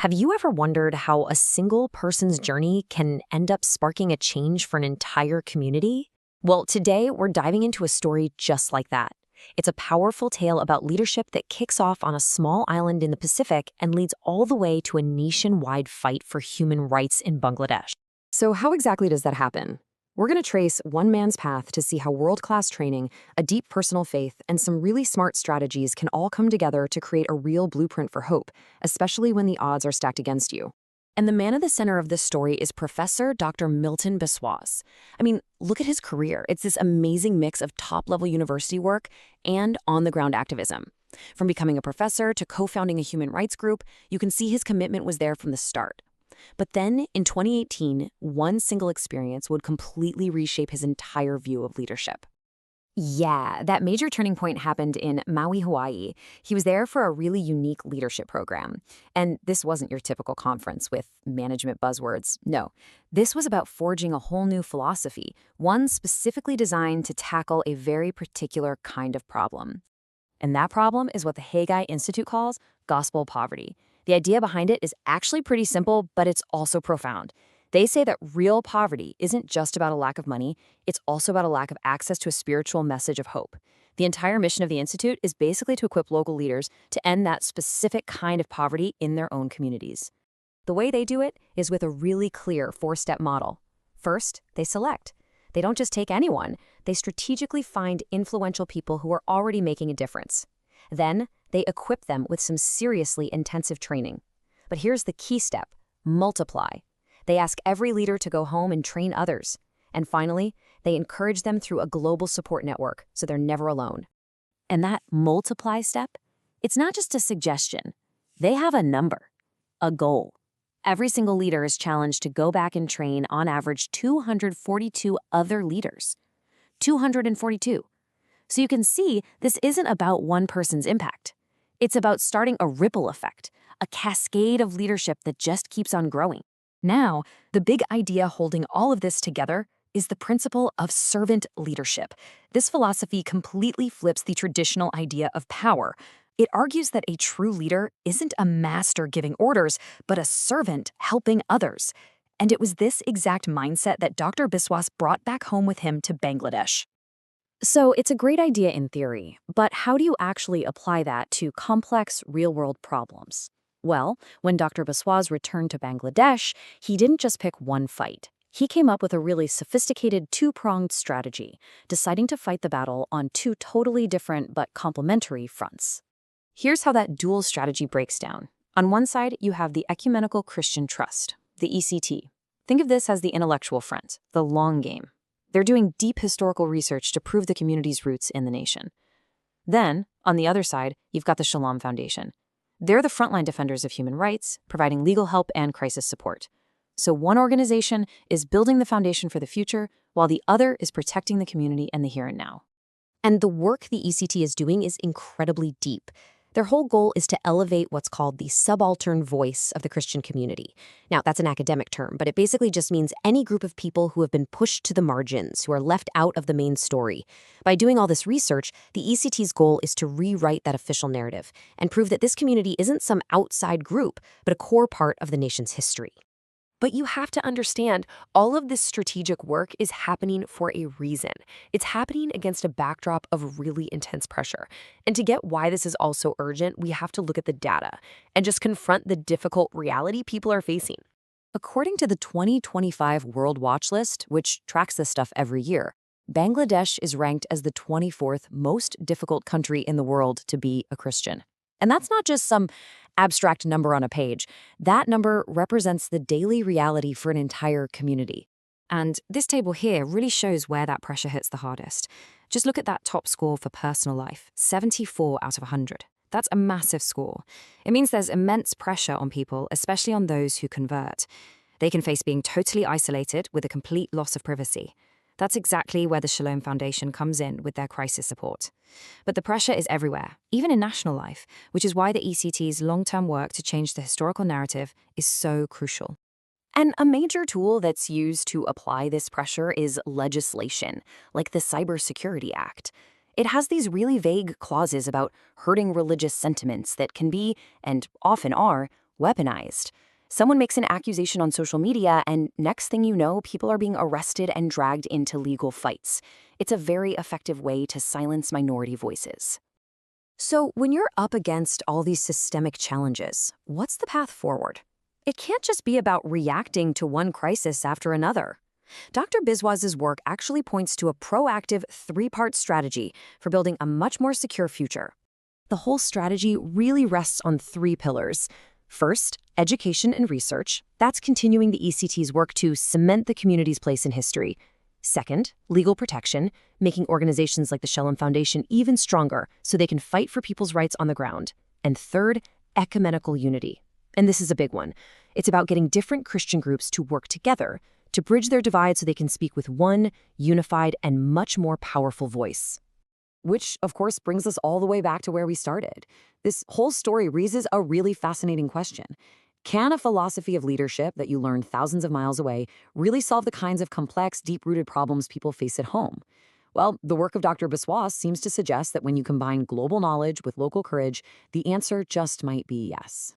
Have you ever wondered how a single person's journey can end up sparking a change for an entire community? Well, today we're diving into a story just like that. It's a powerful tale about leadership that kicks off on a small island in the Pacific and leads all the way to a nationwide fight for human rights in Bangladesh. So how exactly does that happen? We're going to trace one man's path to see how world-class training, a deep personal faith, and some really smart strategies can all come together to create a real blueprint for hope, especially when the odds are stacked against you. And the man at the center of this story is Professor Dr. Milton Biswas. I mean, look at his career. It's this amazing mix of top-level university work and on-the-ground activism. From becoming a professor to co-founding a human rights group, you can see his commitment was there from the start. But then, in 2018, one single experience would completely reshape his entire view of leadership. Yeah, that major turning point happened in Maui, Hawaii. He was there for a really unique leadership program. And this wasn't your typical conference with management buzzwords. No, this was about forging a whole new philosophy, one specifically designed to tackle a very particular kind of problem. And that problem is what the Haggai Institute calls gospel poverty. The idea behind it is actually pretty simple, but it's also profound. They say that real poverty isn't just about a lack of money, it's also about a lack of access to a spiritual message of hope. The entire mission of the Institute is basically to equip local leaders to end that specific kind of poverty in their own communities. The way they do it is with a really clear four-step model. First, they select. They don't just take anyone, they strategically find influential people who are already making a difference. Then, they equip them with some seriously intensive training. But here's the key step: multiply. They ask every leader to go home and train others. And finally, they encourage them through a global support network so they're never alone. And that multiply step, it's not just a suggestion. They have a number, a goal. Every single leader is challenged to go back and train on average 242 other leaders. 242. So you can see this isn't about one person's impact. It's about starting a ripple effect, a cascade of leadership that just keeps on growing. Now, the big idea holding all of this together is the principle of servant leadership. This philosophy completely flips the traditional idea of power. It argues that a true leader isn't a master giving orders, but a servant helping others. And it was this exact mindset that Dr. Biswas brought back home with him to Bangladesh. So it's a great idea in theory, but how do you actually apply that to complex real-world problems? Well, when Dr. Biswas returned to Bangladesh, he didn't just pick one fight. He came up with a really sophisticated two-pronged strategy, deciding to fight the battle on two totally different but complementary fronts. Here's how that dual strategy breaks down. On one side, you have the Ecumenical Christian Trust, the ECT. Think of this as the intellectual front, the long game. They're doing deep historical research to prove the community's roots in the nation. Then, on the other side, you've got the Shalom Foundation. They're the frontline defenders of human rights, providing legal help and crisis support. So one organization is building the foundation for the future, while the other is protecting the community and the here and now. And the work the ECT is doing is incredibly deep. Their whole goal is to elevate what's called the subaltern voice of the Christian community. Now, that's an academic term, but it basically just means any group of people who have been pushed to the margins, who are left out of the main story. By doing all this research, the ECT's goal is to rewrite that official narrative and prove that this community isn't some outside group, but a core part of the nation's history. But you have to understand, all of this strategic work is happening for a reason. It's happening against a backdrop of really intense pressure. And to get why this is also urgent, we have to look at the data and just confront the difficult reality people are facing. According to the 2025 World Watch List, which tracks this stuff every year, Bangladesh is ranked as the 24th most difficult country in the world to be a Christian. And that's not just some abstract number on a page. That number represents the daily reality for an entire community. And this table here really shows where that pressure hits the hardest. Just look at that top score for personal life, 74 out of 100. That's a massive score. It means there's immense pressure on people, especially on those who convert. They can face being totally isolated with a complete loss of privacy. That's exactly where the Shalom Foundation comes in with their crisis support. But the pressure is everywhere, even in national life, which is why the ECT's long-term work to change the historical narrative is so crucial. And a major tool that's used to apply this pressure is legislation, like the Cybersecurity Act. It has these really vague clauses about hurting religious sentiments that can be, and often are, weaponized. Someone makes an accusation on social media, and next thing you know, people are being arrested and dragged into legal fights. It's a very effective way to silence minority voices. So, when you're up against all these systemic challenges, what's the path forward? It can't just be about reacting to one crisis after another. Dr. Biswas's work actually points to a proactive three-part strategy for building a much more secure future. The whole strategy really rests on three pillars. First, education and research. That's continuing the ECT's work to cement the community's place in history. Second, legal protection, making organizations like the Shalom Foundation even stronger so they can fight for people's rights on the ground. And third, ecumenical unity. And this is a big one. It's about getting different Christian groups to work together, to bridge their divide so they can speak with one, unified, and much more powerful voice. Which, of course, brings us all the way back to where we started. This whole story raises a really fascinating question. Can a philosophy of leadership that you learned thousands of miles away really solve the kinds of complex, deep-rooted problems people face at home? Well, the work of Dr. Biswas seems to suggest that when you combine global knowledge with local courage, the answer just might be yes.